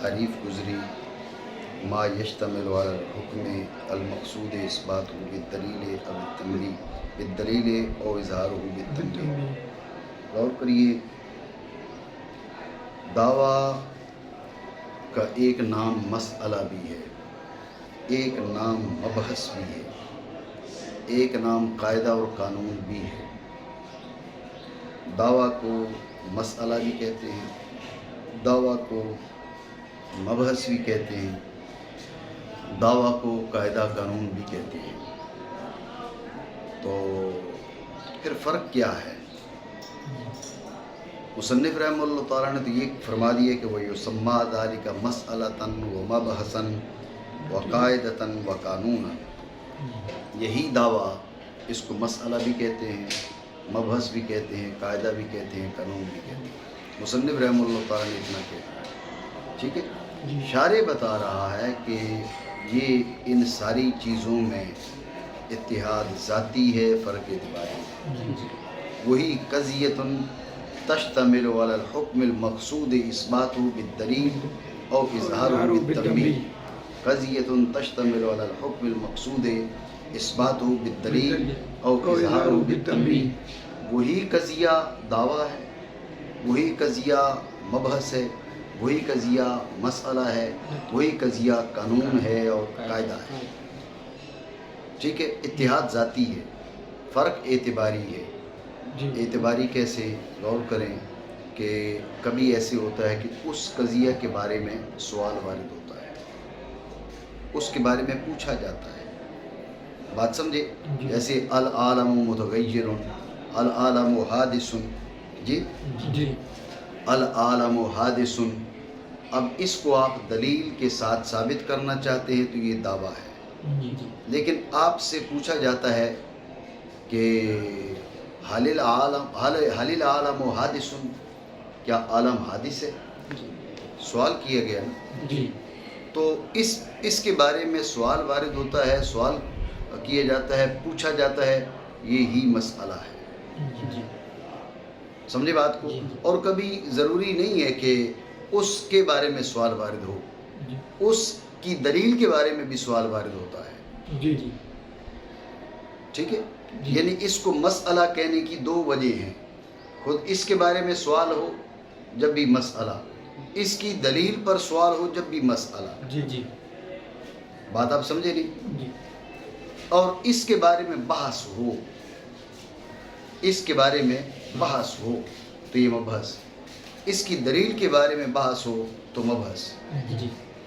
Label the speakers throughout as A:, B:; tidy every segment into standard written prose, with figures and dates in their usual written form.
A: تعریف گزری ما یشتمل علی الحکم المقصود اثباتہ بالدلیل او التمریح بالدلیل او اظہارہ بالتمریح۔ غور کریے، دعویٰ کا ایک نام مسئلہ بھی ہے، ایک نام مبحث بھی ہے، ایک نام قاعدہ اور قانون بھی ہے۔ دعویٰ کو مسئلہ بھی کہتے ہیں، دعویٰ کو مبحث بھی کہتے ہیں، دعویٰ کو قاعدہ قانون بھی کہتے ہیں۔ تو پھر فرق کیا ہے؟ مصنف رحمہ اللہ تعالیٰ نے تو یہ فرما دیا کہ وَيُسَمَّى ذَلِكَ مَسْأَلَةً وَمَبْحَثًا وَقَاعِدَةً وَقَانُونًا۔ یہی دعویٰ، اس کو مسئلہ بھی کہتے ہیں، مبحث بھی کہتے ہیں، قاعدہ بھی کہتے ہیں، قانون بھی کہتے ہیں۔ مصنف رحمہ اللہ تعالیٰ نے اتنا کہا، ٹھیک ہے۔ شارح بتا رہا ہے کہ یہ ان ساری چیزوں میں اتحاد ذاتی ہے، فرق اعتباری۔ وہی قضیۃ تشتمل علی الحکم المقصود اثباتہ بالدلیل او اظہارہ بالتمریح۔ قضیۃ تشتمل علی الحکم المقصود اثباتہ بالدلیل او اظہارہ بالتمریح۔ وہی قضیہ دعویٰ ہے، وہی قضیہ مبحث ہے، وہی قضیہ مسئلہ ہے، وہی قضیہ قانون ہے اور قاعدہ ہے، ٹھیک ہے۔ اتحاد ذاتی ہے، فرق اعتباری ہے۔ اعتباری کیسے؟ غور کریں کہ کبھی ایسے ہوتا ہے کہ اس قضیہ کے بارے میں سوال وارد ہوتا ہے، اس کے بارے میں پوچھا جاتا ہے، بات سمجھے؟ جیسے العالم متغیر، العالم حادث، جی العالم حادث۔ اب اس کو آپ دلیل کے ساتھ ثابت کرنا چاہتے ہیں تو یہ دعویٰ ہے، لیکن آپ سے پوچھا جاتا ہے کہ حل العالم حادث، کیا عالم حادث ہے؟ سوال کیا گیا نا، تو اس کے بارے میں سوال وارد ہوتا ہے، سوال کیا جاتا ہے، پوچھا جاتا ہے، یہی مسئلہ ہے، سمجھے بات کو؟ اور کبھی ضروری نہیں ہے کہ اس کے بارے میں سوال وارد ہو، اس کی دلیل کے بارے میں بھی سوال وارد ہوتا ہے، ٹھیک ہے۔ یعنی اس کو مسئلہ کہنے کی دو وجہ ہیں، خود اس کے بارے میں سوال ہو جب بھی مسئلہ، اس کی دلیل پر سوال ہو جب بھی مسئلہ، بات آپ سمجھے نہیں؟ اور اس کے بارے میں بحث ہو، اس کے بارے میں بحث ہو تو یہ مبحث، اس کی دلیل کے بارے میں بحث ہو تو مبحث،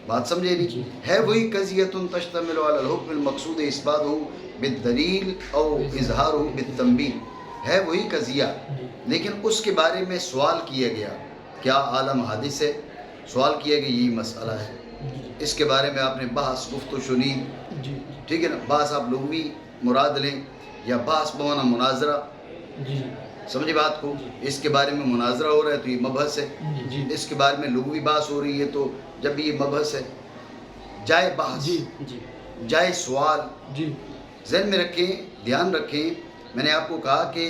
A: بات سمجھے نہیں؟ ہے وہی قضیۃ تشتمل علی الحکم المقصود اثباتہ بالدلیل او اظہارہ بالتنبیہ۔ ہے وہی قضیہ، لیکن اس کے بارے میں سوال کیا گیا، کیا عالم حادث ہے؟ سوال کیا گیا، یہی مسئلہ ہے۔ اس کے بارے میں آپ نے بحث، گفت و شنید، ٹھیک ہے نا۔ بحث آپ لغوی مراد لیں یا بحث بمعنی مناظرہ، سمجھے بات کو؟ اس کے بارے میں مناظرہ ہو رہا ہے تو یہ مبحث ہے، اس کے بارے میں لغوی بحث ہو رہی ہے تو جب بھی یہ مبحث ہے۔ جائے بحث، جائے سوال، ذہن میں رکھیں، دھیان رکھیں، میں نے آپ کو کہا کہ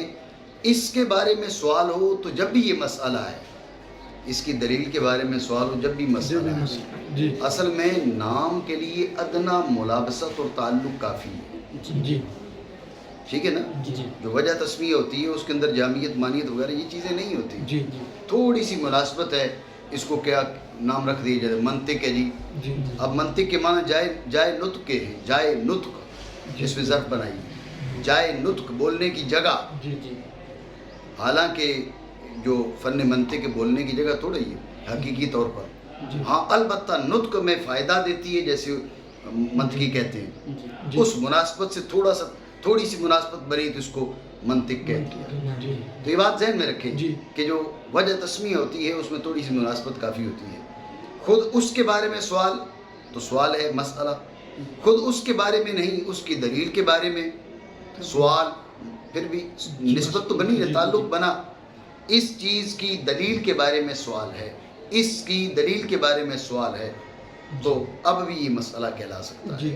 A: اس کے بارے میں سوال ہو تو جب بھی یہ مسئلہ ہے، اس کی دلیل کے بارے میں سوال ہو جب بھی مسئلہ ہے۔ اصل میں نام کے لیے ادنا ملابست اور تعلق کافی ہے، ٹھیک ہے نا۔ جو وجہ تسمیہ ہوتی ہے اس کے اندر جامعیت، مانیت وغیرہ یہ چیزیں نہیں ہوتی، تھوڑی سی مناسبت ہے، اس کو کیا نام رکھ دیا جائے، منطق ہے جی۔ اب منطق کے معنی جائے نطق کے ہیں، جائے نطق، اس میں ظرف بنائی، جائے نطق، بولنے کی جگہ۔ حالانکہ جو فن منطق کے بولنے کی جگہ تھوڑی ہے حقیقی طور پر، ہاں البتہ نطق میں فائدہ دیتی ہے، جیسے منطقی کہتے ہیں، اس مناسبت سے تھوڑی سی مناسبت بنی تو اس کو منطق کہتے ہیں۔ تو یہ بات ذہن میں رکھیں کہ جو وجہ تسمیہ ہوتی ہے اس میں تھوڑی سی مناسبت کافی ہوتی ہے۔ خود اس کے بارے میں سوال تو سوال ہے، مسئلہ، خود اس کے بارے میں نہیں، اس کی دلیل کے بارے میں سوال، پھر بھی نسبت تو بنی ہے، تعلق بنا۔ اس چیز کی دلیل کے بارے میں سوال ہے، اس کی دلیل کے بارے میں سوال ہے، تو اب بھی یہ مسئلہ کہلا سکتا ہے۔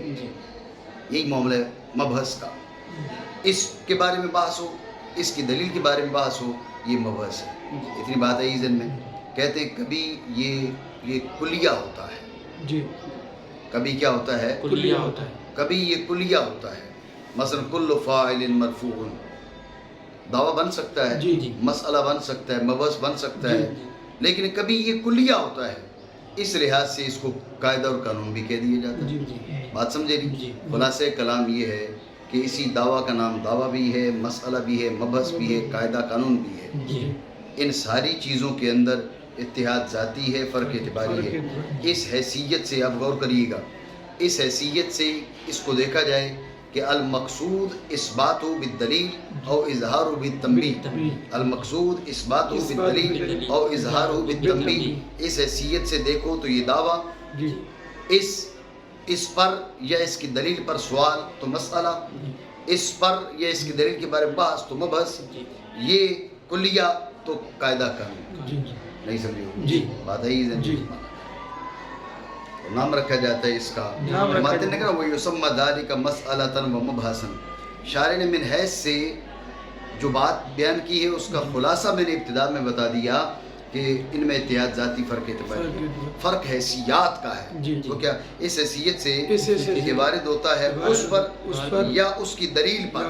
A: یہی معاملہ ہے مبحث کا، اس کے بارے میں بحث ہو، اس کی دلیل کے بارے میں بحث ہو، یہ مبحث ہے۔ اتنی بات ہے ذہن میں کہتے ہیں کبھی یہ کلیہ ہوتا ہے
B: جی
A: کبھی کیا ہوتا ہے
B: کلیہ ہوتا ہے
A: کبھی یہ کلیہ ہوتا ہے مثلا کل فاعل مرفوع دعویٰ بن سکتا ہے
B: جی
A: مسئلہ بن سکتا ہے مبحث بن سکتا
B: جی
A: ہے لیکن کبھی یہ کلیہ ہوتا ہے اس لحاظ سے اس کو قاعدہ اور قانون بھی کہہ دیا جاتا ہے
B: جی
A: بات سمجھے
B: جی
A: نہیں خلاصہ کلام یہ ہے کہ اسی دعویٰ کا نام دعویٰ بھی ہے مسئلہ بھی ہے مبحث بھی ہے قاعدہ قانون بھی ہے
B: جی
A: ان ساری چیزوں کے اندر اتحاد ذاتی ہے فرق اعتباری ہے اس حیثیت سے آپ غور کریے گا اس حیثیت سے اس کو دیکھا جائے کہ المقصود اثبات بالدلیل او اظہار بالتنبیہ المقصود اثبات بالدلیل او اظہار بالتنبیہ اس حیثیت سے دیکھو تو یہ دعویٰ
B: جی
A: اس پر یا اس کی دلیل پر سوال تو مسئلہ اس پر یا اس کی دلیل کے بارے میں بحث تو مبحث یہ کلیہ تو قاعدہ قانون
B: جی
A: نہیں سمجھے
B: جی
A: بات ہے ہی
B: جی
A: نام رکھا جاتا ہے اس کا
B: نام رکھا
A: ماتن نے کہا وہ یسمى ذلك مسئلۃ و مبحثا شارع نے من حیث سے جو بات بیان کی ہے اس کا خلاصہ میں نے ابتدا میں بتا دیا کہ ان میں اتحاد ذاتی فرق اعتباری فرق حیثیات کا ہے
B: جی
A: تو کیا اس حیثیت سے کہ وارد ہوتا ہے اس پر یا اس کی دلیل پر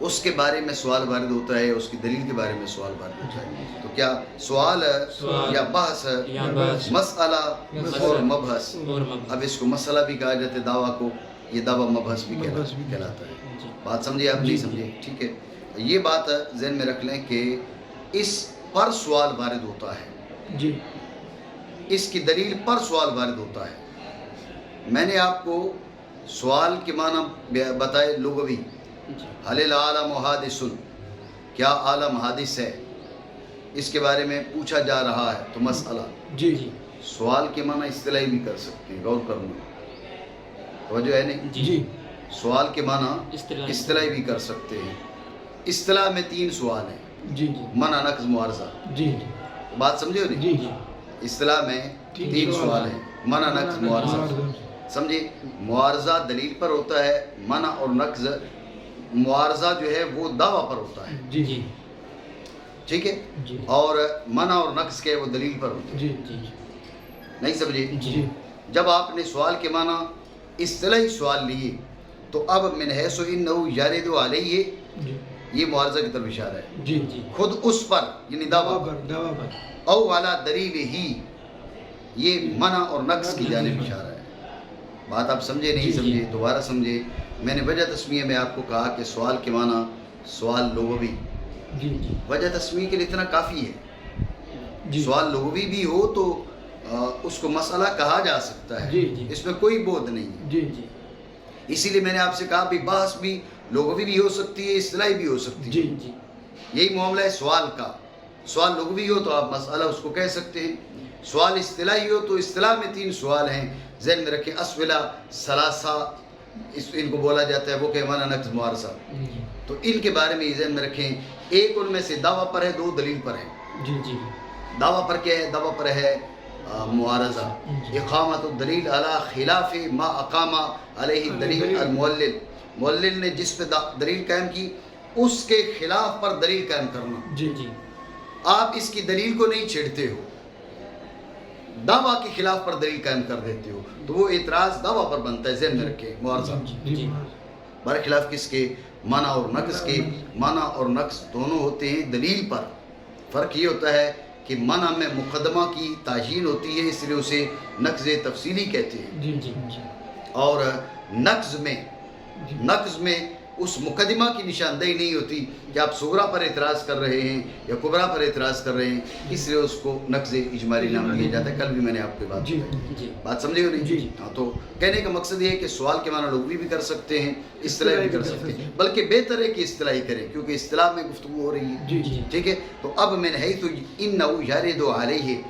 A: اس کے بارے میں سوال وارد ہوتا ہے اس کی دلیل کے بارے میں سوال وارد ہوتا ہے تو کیا سوال یا بحث مسئلہ اور مبحث اب اس کو مسئلہ بھی کہا جاتا ہے دعویٰ کو یہ دعویٰ مبحث بھی کہلاتا ہے بات سمجھے آپ نہیں سمجھے ٹھیک ہے یہ بات ذہن میں رکھ لیں کہ اس پر سوال وارد ہوتا ہے
B: جی
A: اس کی دلیل پر سوال وارد ہوتا ہے میں نے آپ کو سوال کے معنی بتائے لغوی حل العالم حادث کیا عالم حادث ہے اس کے بارے میں پوچھا جا رہا ہے تو مسئلہ
B: جی
A: سوال کے معنی اصطلاحی بھی کر سکتے ہیں غور کرنا توجہ ہے نہیں
B: جی
A: سوال کے معنی اصطلاحی بھی کر سکتے ہیں اصطلاح میں 3 سوال ہیں
B: جی
A: منع نقض معارضہ
B: جی
A: بات سمجھے ہو نہیں
B: جی
A: اصطلاح میں 3 سوال ہیں منع نقض معارضہ سمجھے معارضہ دلیل پر ہوتا ہے منع اور نقض معارضہ جو ہے وہ دعویٰ پر ہوتا ہے
B: جی جی
A: ٹھیک ہے
B: جی
A: اور منع اور نقض کے وہ دلیل پر ہوتا ہے
B: جی جی
A: نہیں سمجھے
B: جی
A: جب آپ نے سوال کے معنی اصطلاحی سوال لیے تو اب من حیث انہ یارد علیہ یہ معارضہ کی طرف اشارہ ہے
B: جی جی
A: خود اس پر یعنی دعویٰ
B: پر
A: او والا دلیل ہی یہ منع اور نقص کی جانب اشارہ ہے بات آپ سمجھے نہیں سمجھے دوبارہ سمجھے میں نے وجہ تسمیہ میں آپ کو کہا کہ سوال کے معنی سوال لغوی وجہ تسمیہ کے لیے اتنا کافی ہے سوال لغوی بھی ہو تو اس کو مسئلہ کہا جا سکتا ہے اس میں کوئی بود نہیں ہے اسی لیے میں نے آپ سے کہا بھی بحث بھی لغوی بھی ہو سکتی ہے اصطلاحی بھی ہو سکتی ہے یہی معاملہ ہے سوال کا سوال لغوی ہو تو آپ مسئلہ اس کو کہہ سکتے ہیں سوال اصطلاحی ہو تو اصطلاح میں 3 سوال ہیں ذہن میں رکھیں اسئلہ ثلاثہ ان کو بولا جاتا ہے وہ کہ منع نقض معارضہ تو ان کے بارے میں ذہن میں رکھیں ایک ان میں سے دعویٰ پر ہے 2 دلیل پر ہے دعویٰ پر کیا ہے دعویٰ پر ہے معارضہ اقامت الدلیل علی خلاف ما اقام علیہ دلیل المولل مولل نے جس پہ دلیل قائم کی اس کے خلاف پر دلیل قائم کرنا آپ اس کی دلیل کو نہیں چھیڑتے ہو دعویٰ کے خلاف پر دلیل قائم کر دیتے ہو تو وہ اعتراض دعویٰ پر بنتا ہے ذہن میں رکھے معارضہ برخلاف کس کے منع اور نقص کے منع اور نقص دونوں ہوتے ہیں دلیل پر فرق یہ ہوتا ہے کہ منع میں مقدمہ کی تعیین ہوتی ہے اس لیے اسے نقض تفصیلی کہتے ہیں اور نقض میں اس مقدمہ کی نشاندہی نہیں ہوتی کہ آپ صغرا پر اعتراض کر رہے ہیں یا کبرا پر اعتراض کر رہے ہیں اس لیے اس کو نقض اجمالی نام دیا جاتا ہے کل بھی میں نے آپ کو بات سمجھے ہو نہیں ہاں تو کہنے کا مقصد یہ ہے کہ سوال کے معنی لغوی بھی کر سکتے ہیں اصطلاحی بھی کر سکتے ہیں بلکہ بہتر ہے کہ اصطلاحی کریں کیونکہ اصطلاح میں گفتگو ہو رہی ہے ٹھیک ہے تو اب میں نے تو انہ یارد علیہ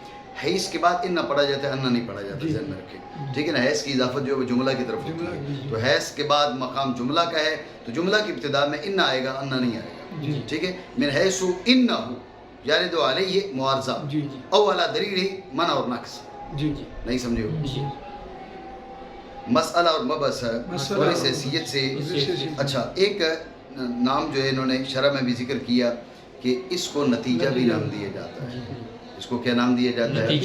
A: حیث کے بعد انہ پڑھا جاتا ہے انہ نہیں پڑھا جاتا ذہن میں رکھیں ٹھیک ہے نا حیث کی اضافت جو ہے جملہ کی طرف ہوتی ہے تو حیث کے بعد مقام جملہ کا ہے تو جملہ کی ابتدا میں انہ آئے گا انہ نہیں آئے گا ٹھیک ہے من حیث انہ یارد علیہ معارضہ او علی دلیل ہی منع اور نقص نہیں سمجھے ہو مسئلہ اور مبحث اور اس حیثیت سے اچھا ایک نام جو ہے انہوں نے شرح میں بھی ذکر کیا کہ اس کو نتیجہ بھی نام دیا جاتا ہے اس کو کیا نام دیا جاتا ہے؟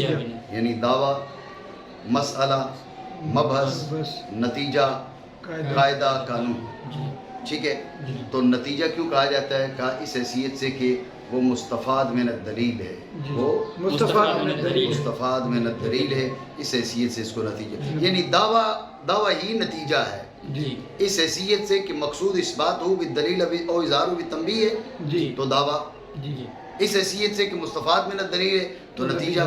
A: یعنی دعویٰ، مسئلہ، مبحث، نتیجہ، قاعدہ، قانون. ٹھیک ہے. تو نتیجہ کیوں کہا جاتا ہے؟ کہا اس حیثیت سے کہ وہ مستفاد من الدلیل ہے، وہ مستفاد من الدلیل ہے، اس حیثیت سے اس کو نتیجہ، یعنی دعویٰ ہی نتیجہ ہے اس حیثیت سے کہ مقصود اس بات ہو بالدلیل او اظہار بالتنبیہ ہے تو دعویٰ، اس حیثیت سے کہ مستفاد من الدلیل ہے تو نتیجہ،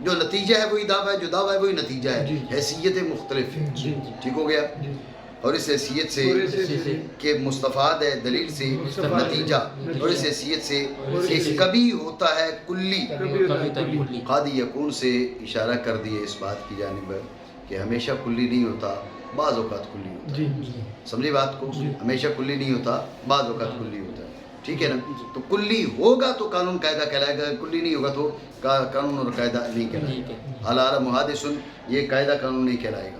A: جو نتیجہ ہے وہی دعویٰ ہے، جو دعویٰ ہے وہی نتیجہ ہے، حیثیتیں مختلف ہیں. ٹھیک ہو گیا. اور اس حیثیت سے کہ مستفاد ہے دلیل سے نتیجہ، اور اس حیثیت سے کہ کبھی ہوتا ہے کلی، قد یکون سے اشارہ کر دیا اس بات کی جانب کہ ہمیشہ کلی نہیں ہوتا، بعض اوقات کلی ہوتا ہے. سمجھے بات کو؟ ہمیشہ کلی نہیں ہوتا، بعض اوقات کلی ہوتا ہے. ٹھیک ہے نا. تو کلی ہوگا تو قانون قاعدہ کہلائے گا، کلی نہیں ہوگا تو قانون اور قاعدہ نہیں کہلائے گا. اعلیٰ محادث یہ قاعدہ قانون نہیں کہلائے گا.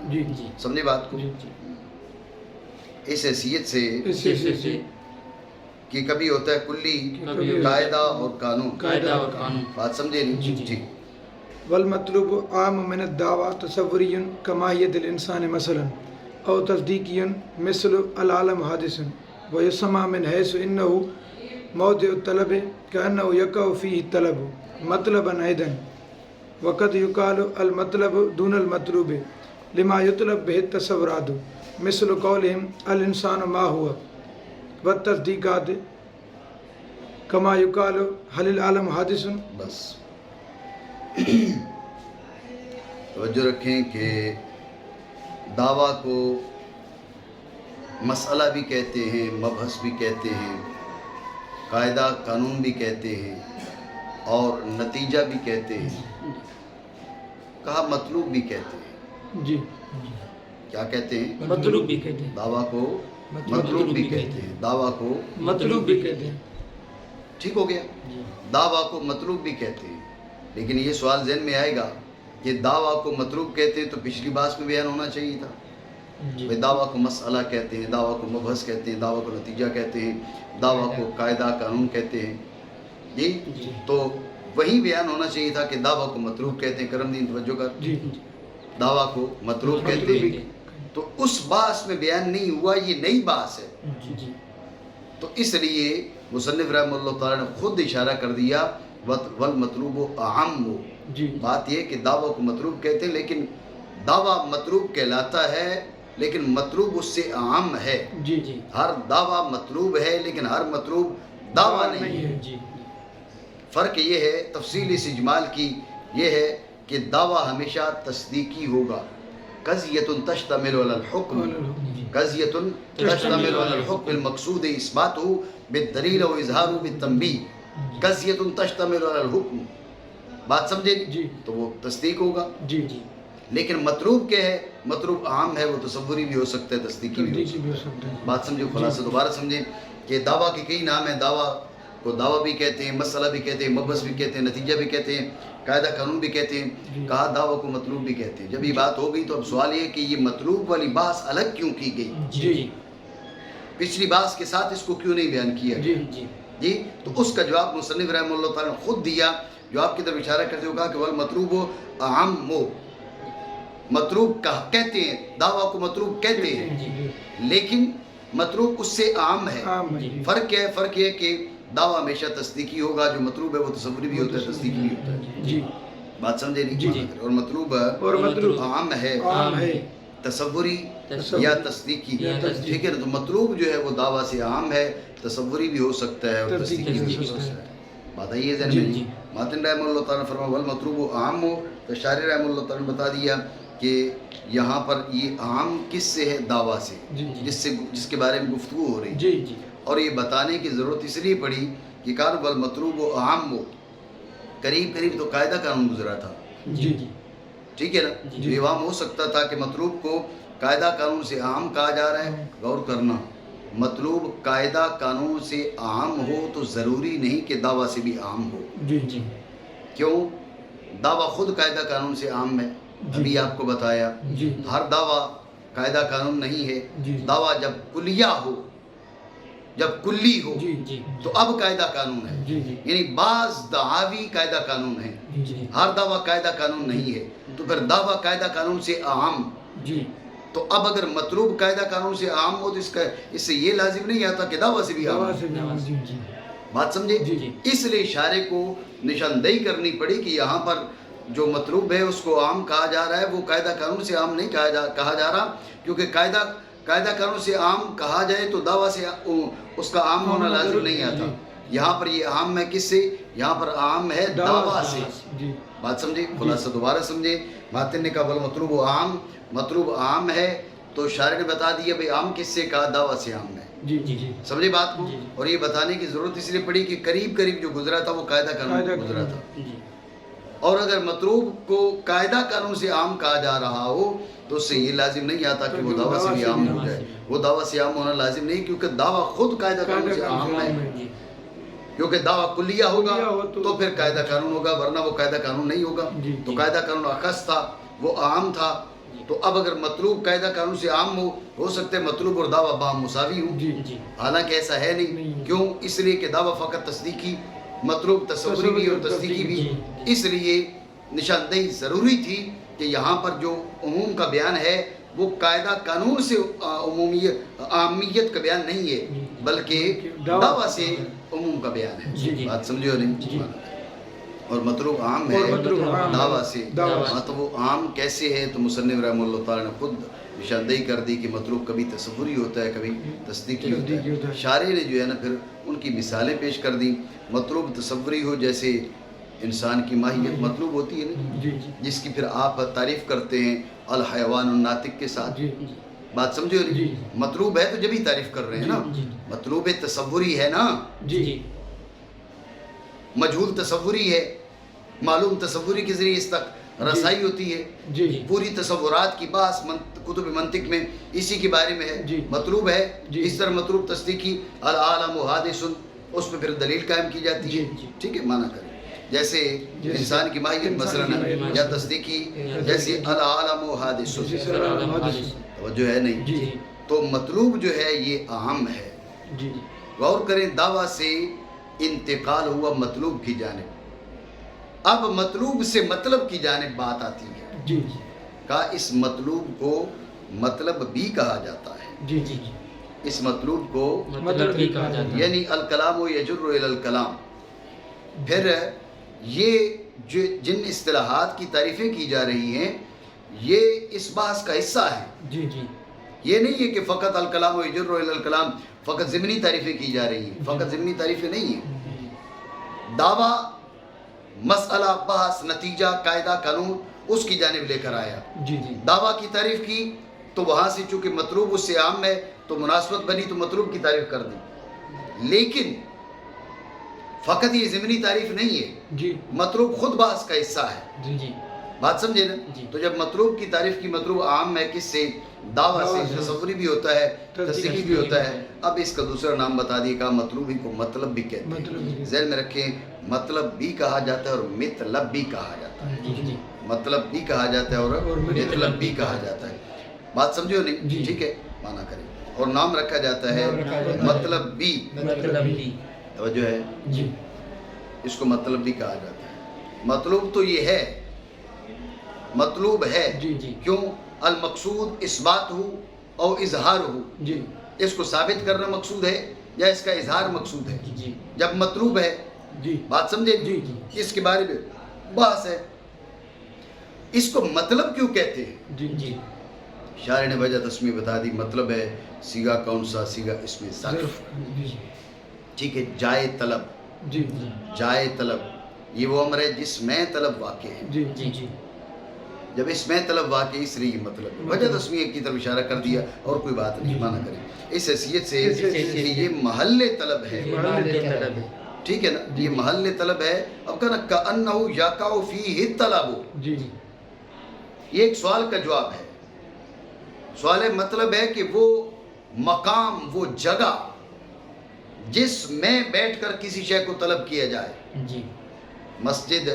A: سمجھے بات کو؟ اس حیثیت سے کہ کبھی ہوتا ہے کلی، قاعدہ اور قانون. بات سمجھے نہیں؟ جی.
B: والمطلوب عام من الدعوى تصوری کماہیت الانسان مثلا او تصدیقی مثل العالم حادث ویسمى من حیث انه موضع الطلب كأنه يقع فيه الطلب مطلبا ايضا وقد يقال المطلب دون المطلوب لما يطلب به التصورات مثل قولهم الانسان ما هو والتصدیقات كما يقال هل العالم حادث.
A: بس توجہ رکھیں کہ دعویٰ کو مسئلہ بھی کہتے ہیں، مبحث بھی کہتے ہیں، قاعدہ قانون بھی کہتے ہیں، اور نتیجہ بھی کہتے ہیں. کہا مطلوب بھی کہتے ہیں.
B: جی.
A: کیا کہتے ہیں؟
B: مطلوب بھی کہتے ہیں.
A: دعویٰ کو مطلوب بھی کہتے ہیں، دعویٰ کو
B: مطلوب بھی کہتے ہیں.
A: ٹھیک ہو گیا. دعویٰ کو مطلوب بھی کہتے ہیں. لیکن یہ سوال ذہن میں آئے گا کہ دعویٰ کو مطلوب کہتے ہیں تو پچھلی بات میں بیان ہونا چاہیے تھا. دعویٰ کو مسئلہ کہتے ہیں، دعویٰ کو مبحث کہتے ہیں، دعویٰ کو نتیجہ کہتے ہیں، دعویٰ کو قاعدہ قانون کہتے ہیں. جی. تو وہی بیان ہونا چاہیے تھا کہ دعویٰ کو مطلوب کہتے ہیں. کرم دین توجہ کر. دعویٰ کو مطلوب کہتے ہیں تو اس باس میں بیان نہیں ہوا، یہ نئی باس ہے. تو اس لیے مصنف رحمہ اللہ تعالیٰ نے خود اشارہ کر دیا والمطلوب اعم. بات یہ کہ دعویٰ کو مطلوب کہتے ہیں، لیکن دعویٰ مطلوب کہلاتا ہے لیکن مطلوب اس سے اعم ہے. ہر دعویٰ مطلوب ہے لیکن ہر مطلوب دعویٰ نہیں ہے. فرق یہ ہے، تفصیل اس اجمال کی یہ ہے کہ دعویٰ ہمیشہ تصدیقی ہوگا. قضیۃ تشتمل علی الحکم، قضیۃ تشتمل علی الحکم المقصود اثباتہ بالدلیل و اظہارہ بالتنبیہ. قضیۃ تشتمل علی الحکم. بات سمجھے؟ تو وہ تصدیق ہوگا. لیکن مطلوب کیا ہے؟ مطلوب عام ہے، وہ تصوری بھی ہو سکتا ہے، تصدیقی بھی ہو سکتا ہے. بات سمجھے؟ خلاصہ دوبارہ سمجھیں کہ دعویٰ کے کئی نام ہیں. دعویٰ کو دعویٰ بھی کہتے ہیں، مسئلہ بھی کہتے ہیں، مبحث بھی کہتے ہیں، نتیجہ بھی کہتے ہیں، قاعدہ قانون بھی کہتے ہیں. کہا دعویٰ کو مطلوب بھی کہتے ہیں. جب یہ بات ہو گئی تو اب سوال یہ کہ یہ مطلوب والی بحث الگ کیوں کی گئی؟ پچھلی بحث کے ساتھ اس کو کیوں نہیں بیان کیا گیا؟ جی. تو اس کا جواب مصنف رحمہ اللہ تعالیٰ نے خود دیا، جو آپ کی طرف اشارہ کرتے ہوئے کہا کہ والمطلوب اعم. مطلوب کہتے ہیں، دعویٰ کو مطلوب کہتے ہیں لیکن مطلوب اس سے عام ہے. فرق کیا ہے؟ فرق یہ کہ دعویٰ ہمیشہ تصدیقی ہوگا، جو مطلوب ہے وہ تصوری بھی ہوتا ہے، تصدیقی بھی ہوتا ہے. بات سمجھے نہیں؟ اور مطلوب عام ہے، تصوری یا تصدیقی. ٹھیک ہے نا. تو مطلوب جو ہے وہ دعویٰ سے عام ہے، تصوری بھی ہو سکتا ہے اور تصدیقی بھی ہو سکتا ہے. بات آئی ہے ذہن میں؟ ماتن رحمہ اللہ تعالیٰ نے فرمایا والمطلوب عام ہو. تو شارح رحمہ اللہ تعالیٰ نے بتا دیا کہ یہاں پر یہ عام کس سے ہے؟ دعویٰ سے، جس کے بارے میں گفتگو ہو رہی ہے. اور یہ بتانے کی ضرورت اس لیے پڑی کہ کان والمطلوب عام ہو، قریب تو قاعدہ قانون گزرا تھا. ٹھیک ہے نا. یہ عام ہو سکتا تھا کہ مطلوب کو قاعدہ قانون سے عام کہا جا رہا ہے. غور کرنا، مطلوب قاعدہ قانون سے عام ہو تو ضروری نہیں کہ دعویٰ سے بھی عام ہو. کیوں؟ دعویٰ خود قاعدہ قانون سے عام ہے. ابھی آپ کو بتایا ہر دعویٰ قاعدہ قانون نہیں ہے. دعویٰ جب کلیہ ہو جب کلی ہو
B: جی
C: جی
A: تو اب قاعدہ قانون ہے.
B: جی جی
A: یعنی بعض دعاوی قاعدہ قانون ہے،
C: جی
A: ہر دعویٰ قاعدہ قانون نہیں ہے. تو پھر دعویٰ قاعدہ قانون سے عام.
B: جی
A: تو اب اگر مطلوب قاعدہ قانون سے عام ہو تو اس سے یہ لازم نہیں آتا کہ دعویٰ سے بھی عام
B: دوا
A: ہو.
B: سے بھی عام. جی جی
A: بات سمجھے؟
B: جی.
A: اس لیے شارع کو نشاندہی کرنی پڑی کہ یہاں پر جو مطلوب ہے اس کو عام کہا جا رہا ہے، وہ قاعدہ قانون سے عام نہیں کہا جا رہا، کیونکہ قاعدہ قانون سے عام کہا جائے تو دعویٰ سے اس کا عام ہونا لازم نہیں آتا. یہاں پر یہ عام ہے کس سے؟ یہاں پر عام ہے دعویٰ سے.
B: جی
A: بات سمجھے؟ خلاصہ دوبارہ سمجھے. ماتن نے کہا بل مطلوب عام، مطلوب عام ہے تو شارع نے بتا دیا بھئی عام کس سے کہا؟ دعویٰ سے عام ہے.
B: جی
C: جی جی
A: سمجھے بات کو؟
C: جی.
A: اور یہ بتانے کی ضرورت اس لیے پڑی کہ قریب جو گزرا تھا وہ قاعدہ قانون گزرا تھا.
C: جی
A: اور اگر مطلوب کو قاعدہ قانون سے عام کہا جا رہا ہو تو اس سے یہ لازم نہیں آتا کہ وہ دعویٰ سے بھی عام ہو جائے. وہ دعویٰ سے عام ہونا لازم نہیں، کیونکہ دعویٰ خود قاعدہ قانون سے عام ہے.
C: جی
A: کیونکہ دعویٰ کلیہ ہوگا تو پھر قاعدہ قانون ہوگا، ورنہ وہ قاعدہ قانون نہیں ہوگا. تو قاعدہ قانون اخص تھا، وہ عام تھا. تو اب اگر مطلوب قاعدہ قانون سے عام ہو سکتے مطلوب اور دعویٰ باہم مساوی ہوں.
B: جی
C: جی
A: حالانکہ ایسا ہے نہیں. کیوں؟ اس لیے کہ دعویٰ فقط تصدیقی، مطلوب تصوری بھی اور تصدیقی بھی. اس لیے نشاندہی ضروری تھی کہ یہاں پر جو عموم کا بیان ہے وہ قاعدہ قانون سے عامیت کا بیان نہیں ہے، بلکہ دعویٰ سے عموم کا بیان ہے. بات سمجھو نہیں؟ اور مطلوب عام ہے دعویٰ سے. تو وہ عام کیسے ہے؟ تو مصنف رحمہ اللہ تعالیٰ نے خود نشاندہی کر دی کہ مطلوب کبھی تصوری ہوتا ہے، کبھی تصدیقی ہوتا ہے. شارع نے جو ہے نا پھر ان کی مثالیں پیش کر دیں. مطلوب تصوری ہو جیسے انسان کی ماہیت مطلوب ہوتی ہے نا، جس کی پھر آپ تعریف کرتے ہیں الحیوان الناطق کے ساتھ. بات سمجھو نہیں؟ مطلوب ہے تو جب ہی تعریف کر رہے ہیں نا. مطلوب تصوری ہے نا،
C: جی
A: مجہول تصوری ہے، معلوم تصوری کے ذریعے اس تک رسائی ہوتی ہے.
B: جی
A: پوری تصورات کی بحث کتب منطق میں اسی کے بارے میں ہے. مطلوب ہے. اس طرح مطلوب تصدیقی العالم حادث، اس پہ پھر دلیل قائم کی جاتی ہے. ٹھیک ہے، معنی کریں جیسے انسان کی ماہیت مثلا، یا تصدیقی جیسے العالم حادث. توجہ ہے نہیں؟ تو مطلوب جو ہے یہ عام ہے. غور کریں، دعویٰ سے انتقال ہوا مطلوب کی جانب. اب مطلوب سے مطلب کی جانب بات آتی ہے. کہا اس مطلوب کو مطلب بھی کہا جاتا ہے. اس مطلوب کو
C: مطلب بھی کہا جاتا ہے.
A: یعنی الکلام یجر الی الکلام. پھر یہ جن اصطلاحات کی تعریفیں کی جا رہی ہیں یہ اس بحث کا حصہ ہے. یہ نہیں ہے کہ فقط الکلام یجر الی الکلام، فقط ضمنی تعریفیں کی جا رہی ہیں. فقط ضمنی تعریفیں نہیں ہیں. دعویٰ، مسئلہ، بحث، نتیجہ، قاعدہ قانون اس کی جانب لے کر آیا. دعویٰ کی تعریف کی تو وہاں سے چونکہ مطلوب اس سے عام ہے تو مناسبت بنی تو مطلوب کی تعریف کر دی. لیکن فقط یہ ضمنی تعریف نہیں ہے، مطلوب خود بحث کا حصہ ہے. بات سمجھے نا؟ تو جب مطلوب کی تعریف کی، مطلوب عام ہے کس سے؟ دعویٰ سے. تصوری بھی ہوتا ہے، تصدیقی بھی ہوتا ہے. اب اس کا دوسرا نام بتا دیا، کہا مطلوب ہی کو مطلب بھی کہتے ہیں. ذہن میں رکھیں، مطلب بھی کہا جاتا ہے اور مطلب بھی کہا جاتا ہے. مطلب بھی کہا جاتا ہے اور مطلب بھی کہا جاتا ہے. بات سمجھو نہیں؟ ٹھیک ہے، معنی کریں. اور نام رکھا جاتا ہے مطلب بھی. توجہ ہے؟ اس کو مطلب بھی کہا جاتا ہے. مطلوب تو یہ ہے، مطلوب ہے. کیوں؟ المقصود اثبات ہو اور اظہار ہو. اس کو ثابت کرنا مقصود ہے یا اس کا اظہار مقصود ہے. جب مطلوب ہے، بات سمجھے؟ اس کے بارے میں بحث ہے. اس کو مطلب کیوں کہتے ہیں؟ شارع نے وجہ تسمیہ بتا دی. مطلب ہے سیگا کون سا؟ سیگا اس میں ظرف. ٹھیک ہے، جائے طلب. جائے طلب یہ وہ امر ہے جس میں طلب واقع ہے. جب اس میں طلب واقع، اس لیے یہ مطلب. وجہ تسمیہ کی طرف اشارہ کر دیا اور کوئی بات نہیں. معنی کریں اس حیثیت سے کہ یہ محل طلب ہے. ٹھیک ہے نا؟ یہ محل طلب ہے. اب کہنا کأنہ یقع فیہ الطلب، یہ ایک سوال کا جواب ہے. سوال مطلب ہے کہ وہ مقام، وہ جگہ جس میں بیٹھ کر کسی شے کو طلب کیا جائے. مسجد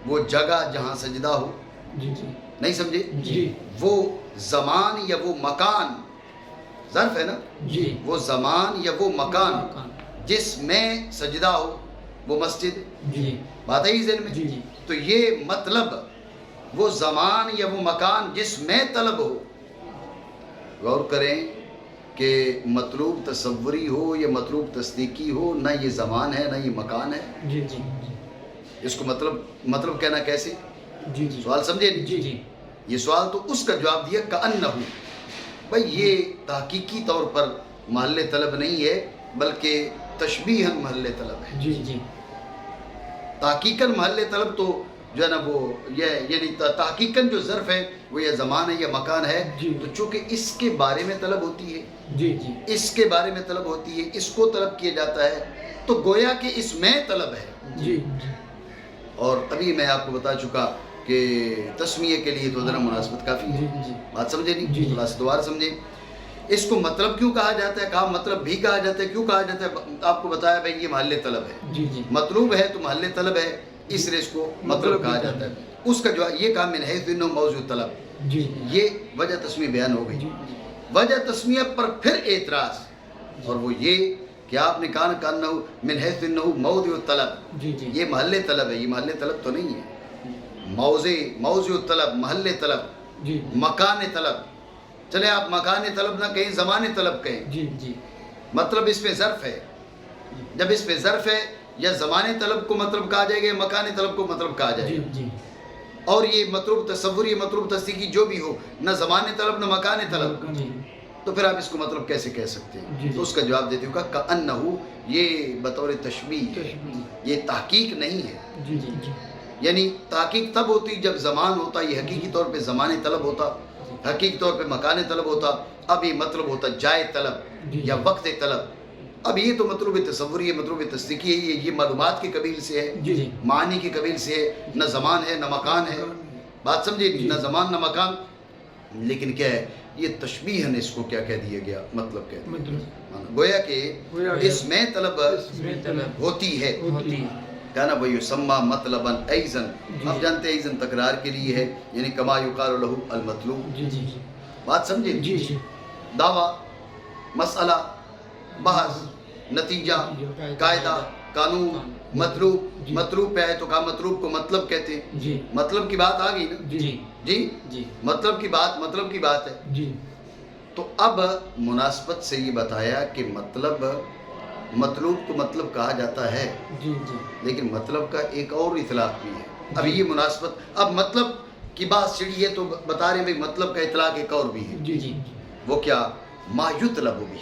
A: وہ جگہ جہاں سجدہ ہو. نہیں سمجھے؟ وہ زمان یا وہ مکان ظرف ہے نا،
B: جی
A: وہ زمان یا وہ مکان جس میں سجدہ ہو، وہ مسجد،
C: جی
A: بات ہے ہی ذہن میں.
B: جی
A: تو یہ مطلب وہ زمان یا وہ مکان جس میں طلب ہو. غور کریں کہ مطلوب تصوری ہو یا مطلوب تصدیقی ہو، نہ یہ زمان ہے نہ یہ مکان ہے.
B: جی جی
A: اس کو مطلب کہنا کیسے؟
B: جی جی
A: سوال سمجھے نہیں؟
B: جی
C: جی
A: یہ سوال تو اس کا جواب دیا کأنہ. بھائی یہ تحقیقی طور پر محل طلب نہیں ہے بلکہ تشبیہاً محل طلب ہے.
B: جی
C: جی
A: تحقیقاً محل طلب تو جو ہے نا وہ یہ یعنی تحقیقاً جو ظرف ہے وہ یا زمان ہے یا مکان ہے.
B: جی.
A: تو چونکہ اس کے بارے میں طلب ہوتی ہے،
B: جی
C: جی
A: اس کے بارے میں طلب ہوتی ہے، اس کو طلب کیا جاتا ہے، تو گویا کہ اس میں طلب ہے.
B: جی
A: اور ابھی میں آپ کو بتا چکا کہ تسمیہ کے لیے تو ذرا مناسبت کافی ہے.
C: جی
A: بات سمجھے نہیں؟
B: جی.
A: خلاصہ دوبارہ سمجھے. اس کو مطلب کیوں کہا جاتا ہے؟ کہا مطلب بھی کہا جاتا ہے. کیوں کہا جاتا ہے؟ آپ کو بتایا بھائی یہ محل طلب ہے.
C: جی جی
A: مطلوب ہے تو محل طلب ہے، اس لیے اس کو مطلب کہا جاتا ہے. اس کا جو یہ کہا من حیث انہ موضوع طلب،
B: جی
A: یہ وجہ تسمیہ بیان ہو گئی.
B: جی
A: وجہ تسمیہ پر پھر اعتراض، اور وہ یہ کہ آپ نے کہا کہ انہ من حیث انہ موضوع طلب،
B: جی جی
A: یہ محل طلب ہے. یہ محل طلب تو نہیں ہے. موضوع طلب، محل طلب،
B: جی
A: مکان طلب. چلے آپ مکان طلب نہ کہیں، زمان طلب کہیں،
B: جی
C: جی
A: مطلب اس پہ ظرف ہے. جب اس پہ ظرف ہے یا زمان طلب کو مطلب کہا جائے گا، مکان طلب کو مطلب کہا جائے
B: جی
A: گا.
C: جی
A: اور یہ مطلوب تصوری، مطلوب تصدیقی جو بھی ہو، نہ زمان طلب نہ مکان طلب،
C: جی
A: تو پھر آپ اس کو مطلب کیسے کہہ سکتے ہیں؟
B: جی.
A: تو اس کا جواب دیتے ہو کہ کأنہ، یہ بطور تشبیہ ہے، یہ تحقیق نہیں ہے.
B: جی جی
A: یعنی تحقیق تب ہوتی جب زمان ہوتا، یہ حقیقی طور پہ زمان طلب ہوتا، حقیقی طور پہ مکان طلب ہوتا. اب یہ مطلب ہوتا جائے طلب یا وقت طلب. اب یہ تو مطلوب تصوری ہے، مطلوب تصدیقی ہے، یہ معلومات کی قبیل سے ہے،
B: جی جی
A: معنی کی قبیل سے ہے. نہ زمان ہے نہ مکان ہے. بات سمجھے نہیں؟ نہ زمان نہ مکان. لیکن کیا ہے، یہ تشبیہاً اس کو کیا کہہ دیا گیا؟ مطلب کہہ دیا گیا. گویا کہ اس میں طلب
C: میں طلب
A: ہوتی ہے.
C: ہوتی ہے.
A: کہنا وہ یسمى مطلبا ایزن. آپ جانتے ہیں ایزن تکرار کے لیے ہے، یعنی کما یقال له المطلوب.
B: جی جی
A: بات سمجھے؟
B: جی جی
A: دعویٰ، مسئلہ، بحث، نتیجہ، قاعدہ، قانون، مطلوب. مطلوب پہ ہے تو کہا مطلوب کو مطلب کہتے ہیں.
B: جی
A: مطلب کی بات آ گئی نا؟
C: جی
A: جی
C: جی
A: مطلب کی بات ہے.
B: جی
A: تو اب مناسبت سے یہ بتایا کہ مطلوب کو مطلب کہا جاتا ہے،
B: جی
C: جی
A: لیکن مطلب کا ایک اور اطلاق بھی ہے. اب یہ مناسبت، اب مطلب کی بات چڑھی ہے تو بتا رہے ہیں بھائی مطلب کا اطلاق ایک اور بھی ہے.
B: جی
C: جی
A: وہ کیا؟ ما یطلب بھی.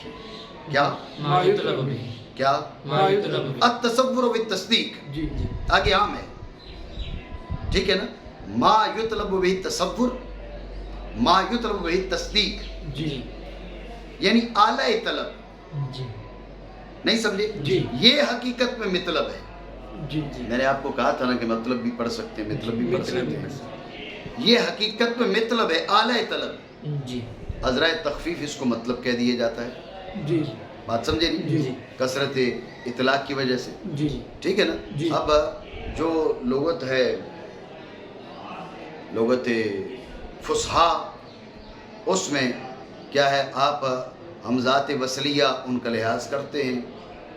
A: کیا؟
C: ما یطلب بھی.
A: کیا؟
C: ما یطلب بھی.
A: التصور والتصدیق.
B: جی جی
A: آگے عام ہے، ٹھیک ہے نا؟ ما یطلب بھی تصور، ما یطلب بھی تصدیق،
C: جی
A: یعنی اعلی طلب.
B: جی
A: نہیں سمجھے؟
B: جی.
A: یہ حقیقت میں مطلب ہے.
B: جی
A: میں نے آپ کو کہا تھا نا کہ مطلب بھی پڑھ سکتے ہیں، مطلب بھی پڑھ
B: مطلب
A: سکتے
B: بھی
A: ہیں. یہ حقیقت میں مطلب ہے، اعلی طلب.
C: جی
A: عذرائے تخفیف اس کو مطلب کہہ دیا جاتا ہے.
B: جی
A: بات سمجھے نہیں؟
B: جی.
A: کثرت اطلاق کی وجہ سے.
B: جی
A: ٹھیک ہے نا؟
B: جی.
A: اب جو لغت ہے، لغت فصحا، اس میں کیا ہے، آپ ہمزات وصلیہ ان کا لحاظ کرتے ہیں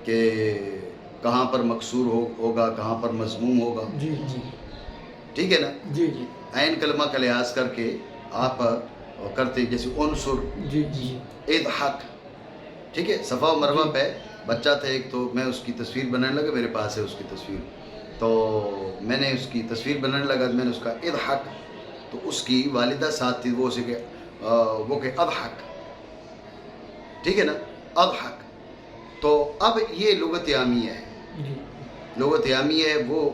A: کہ کہاں پر مکسور ہوگا، کہاں پر مضموم ہوگا.
B: جی
C: جی
A: ٹھیک ہے نا؟
B: جی جی
A: عین کلمہ کا لحاظ کر کے آپ کرتے ہیں، جیسے عنصر،
B: جی
C: جی
A: اضحک. ٹھیک ہے؟ صفا و مروہ پہ بچہ تھا ایک، تو میں اس کی تصویر بنانے لگا، میرے پاس ہے اس کی تصویر، تو میں نے اس کی تصویر بنانے لگا، میں نے اس کا اضحک، تو اس کی والدہ ساتھ تھی، وہ کہ اضحک. ٹھیک ہے نا؟ اضحک. تو اب یہ لغت عامیہ ہے.
B: جی
A: لغت عامیہ ہے، وہ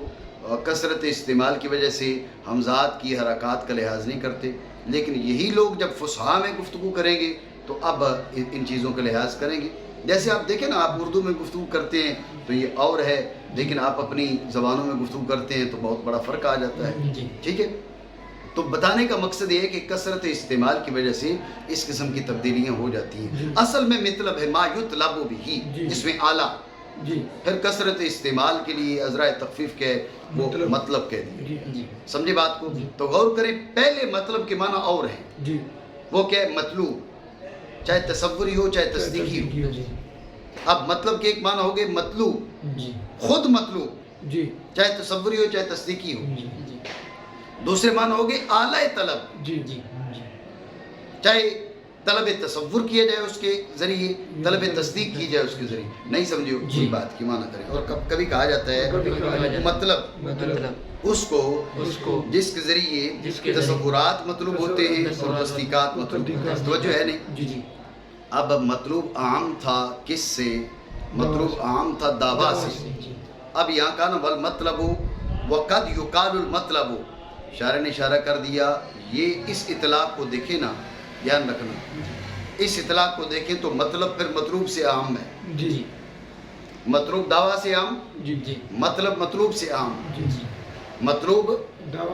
A: کثرت استعمال کی وجہ سے حمزات کی حرکات کا لحاظ نہیں کرتے. لیکن یہی لوگ جب فصحا میں گفتگو کریں گے تو اب ان چیزوں کا لحاظ کریں گے. جیسے آپ دیکھیں نا، آپ اردو میں گفتگو کرتے ہیں تو یہ اور ہے، لیکن آپ اپنی زبانوں میں گفتگو کرتے ہیں تو بہت بڑا فرق آ جاتا ہے.
C: جی
A: ٹھیک ہے؟ تو بتانے کا مقصد یہ ہے کہ کثرت استعمال کی وجہ سے اس قسم کی تبدیلیاں ہو جاتی ہیں. اصل میں مطلب ہے ما یطلب بھی، اس میں اعلیٰ.
B: جی
A: پھر کثرت استعمال کے لیے عذرائے تخفیف کے وہ مطلب کہہ دیا.
B: جی
C: جی
A: سمجھے بات کو؟ تو غور کریں، پہلے مطلب کے معنی اور ہیں.
B: جی
A: وہ کیا ہے؟ مطلوب. چاہے تصوری ہو چاہے تصدیقی ہو. اب مطلب کے ایک معنی ہو گئے مطلوب، خود مطلوب،
B: جی
A: چاہے تصوری ہو چاہے تصدیقی ہو. دوسرے معنی ہو گئے اعلی طلب،
B: جی
A: چاہے طلب تصور کیا جائے اس کے ذریعے، طلب تصدیق کی جائے اس کے ذریعے. نہیں سمجھے کوئی بات کی معنی کریں. اور کبھی کہا جاتا ہے مطلب اس کو جس کے ذریعے تصورات مطلوب ہوتے ہیں اور تصدیقات مطلوب ہوتے ہیں. توجہ ہے نہیں؟ اب مطلوب عام تھا کس سے؟ مطلوب عام تھا دعویٰ سے. اب یہاں کا نا والمطلب وقد یقال المطلب، شاعر نے اشارہ کر دیا. یہ اس اطلاق کو دیکھیں نا، دھیان رکھنا، اس اطلاق کو دیکھیں تو مطلب پھر مطلوب سے عام ہے.
B: جی
A: مطلوب دعویٰ سے عام، مطلب مطلوب سے عام، مطلوب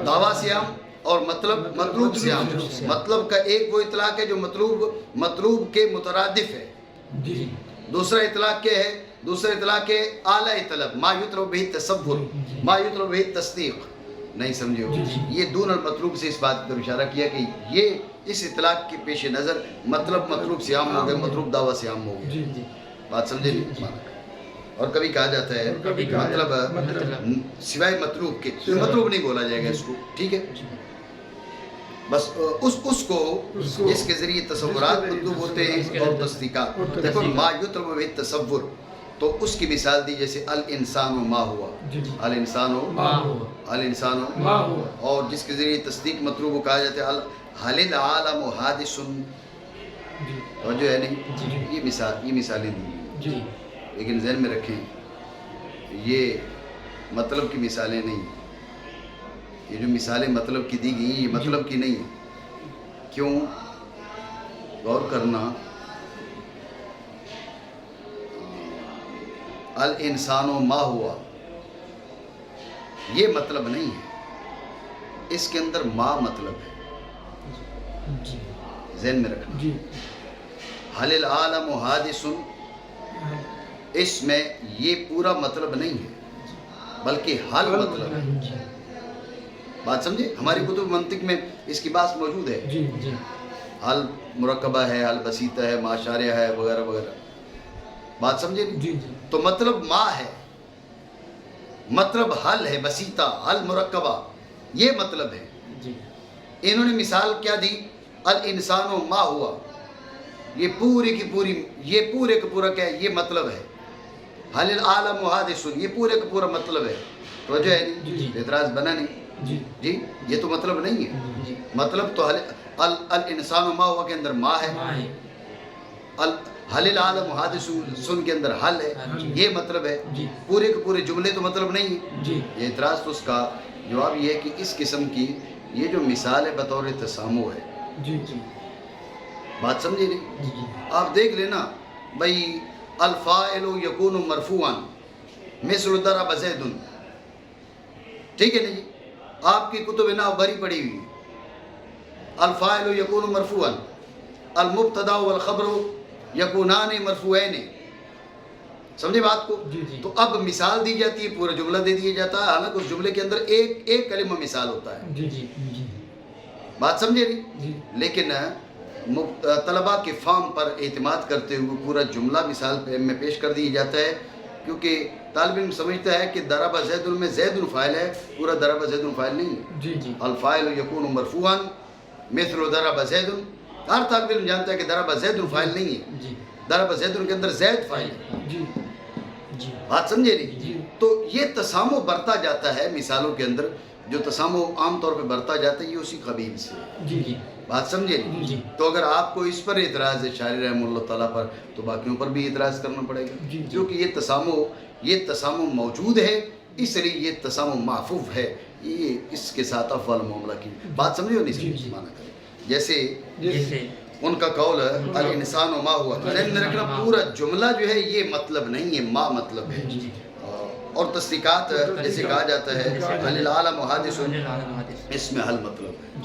A: دعویٰ سے عام اور مطلب مطلوب سے عام. مطلب کا ایک وہ اطلاق ہے جو مطلوب کے مترادف ہے. دوسرا اطلاق کیا ہے؟ دوسرا اطلاق ہے اعلی طلب، ما یطلب بہ تصور، ما یطلب بہ تصدیق. نہیں سمجھے ہو؟ یہ دون المطلوب سے اس بات پر اشارہ کیا کہ یہ اس اطلاق کے پیش نظر مطلب مطلوب سے عام ہو گئے، مطلوب دعویٰ سے عام ہو گئے. بات سمجھے نہیں؟ اور کبھی کہا جاتا ہے مطلب سوائے مطلوب کے، مطلوب نہیں بولا جائے گا اس کو، ٹھیک ہے؟ بس اس کو جس کے ذریعے تصورات مطلوب ہوتے ہیں اور تصدیقات. دیکھو ما یطلب بہ تصور، تو اس کی مثال دی جیسے الانسان ما ہوا، الانسان ما ہوا. اور جس کے ذریعے تصدیق مطلوب کو کہا جاتا ہے حل العالم حادث. توجہ ہے نہیں؟ یہ مثالیں دی، لیکن ذہن میں رکھیں یہ مطلب کی مثالیں نہیں. یہ جو مثالیں مطلب کی دی گئی ہیں یہ مطلب کی نہیں ہیں. کیوں؟ غور کرنا. الانسان ما ہوا یہ مطلب نہیں ہے، اس کے اندر ما مطلب ہے. ذہن میں رکھنا. حل العالم حادث، اس میں یہ پورا مطلب نہیں ہے بلکہ حل مطلب ہے. بات سمجھے؟ ہماری کتب منطق میں اس کی بات موجود ہے. حل مرکبہ ہے، حل بسیطہ ہے، ما شارحہ ہے، وغیرہ وغیرہ. بات سمجھے؟ تو مطلب ما ہے، مطلب حل ہے، بسیطہ، حل مرکبہ، یہ مطلب ہے. انہوں نے مثال کیا دی؟ الانسان ما ہوا. یہ پوری کی پوری، یہ پورے کا پورا کیا ہے؟ یہ مطلب ہے. حل العالم حادث، یہ پورے کا پورا مطلب ہے. توجہ ہے نہیں؟ اعتراض بنا نہیں؟ جی یہ تو مطلب نہیں ہے. مطلب تو الانسان ما ہوا کے اندر ما ہے، حل العالم حادث سن کے اندر حل ہے، یہ مطلب ہے. پورے کے پورے جملے تو مطلب نہیں ہے. یہ اعتراض تو اس کا جواب یہ ہے کہ اس قسم کی یہ جو مثال ہے بطور تسامح ہے. بات سمجھے نہیں؟ آپ دیکھ لینا بھائی، الفاعل یکون مرفوعا مثل ضرب زید، ٹھیک ہے نا جی؟ آپ کی کتب نحو بری پڑی ہوئی. الفاعل یکون مرفوعا، المبتدا والخبر یکونان مرفوعین. سمجھے بات کو؟ تو اب مثال دی جاتی ہے، پورا جملہ دے دیا جاتا ہے، حالانکہ اس جملے کے اندر ایک کلمہ مثال ہوتا ہے. بات سمجھے نہیں؟ لیکن طلباء کے فہم پر اعتماد کرتے ہوئے پورا جملہ مثال میں پیش کر دیا جاتا ہے، کیونکہ طالب علم سمجھتا ہے کہ ضرب زید میں زید فاعل ہے، پورا ضرب زید فاعل نہیں ہے. الفاعل یکون مرفوعا مثل ضرب زید. ہر طالب علم جانتا ہے کہ ضرب زید فاعل نہیں ہے، ضرب زید کے اندر زید فاعل ہے. بات سمجھے نہیں؟ تو یہ تسامح برتا جاتا ہے مثالوں کے اندر. جو تسامح عام طور پہ برتا جاتا ہے یہ اسی قبیل سے. بات سمجھے نہیں؟ تو اگر آپ کو اس پر اعتراض ہے شاعر رحمہ اللہ تعالیٰ پر، تو باقیوں پر بھی اعتراض کرنا پڑے گا، کیونکہ یہ تسامح موجود ہے، اس لیے یہ تسامح محفوظ ہے. یہ اس کے ساتھ افعال معاملہ کی بات سمجھے ہو نہیں؟ معنی کریں جیسے ان کا قول ہے الانسان ما ہوا. ذہن میں رکھنا پورا جملہ جو ہے یہ مطلب نہیں ہے، ما مطلب ہے. اور تصدیقات جیسے کہا جاتا ہے حل العالم حادث، اس میں حل مطلب ہے.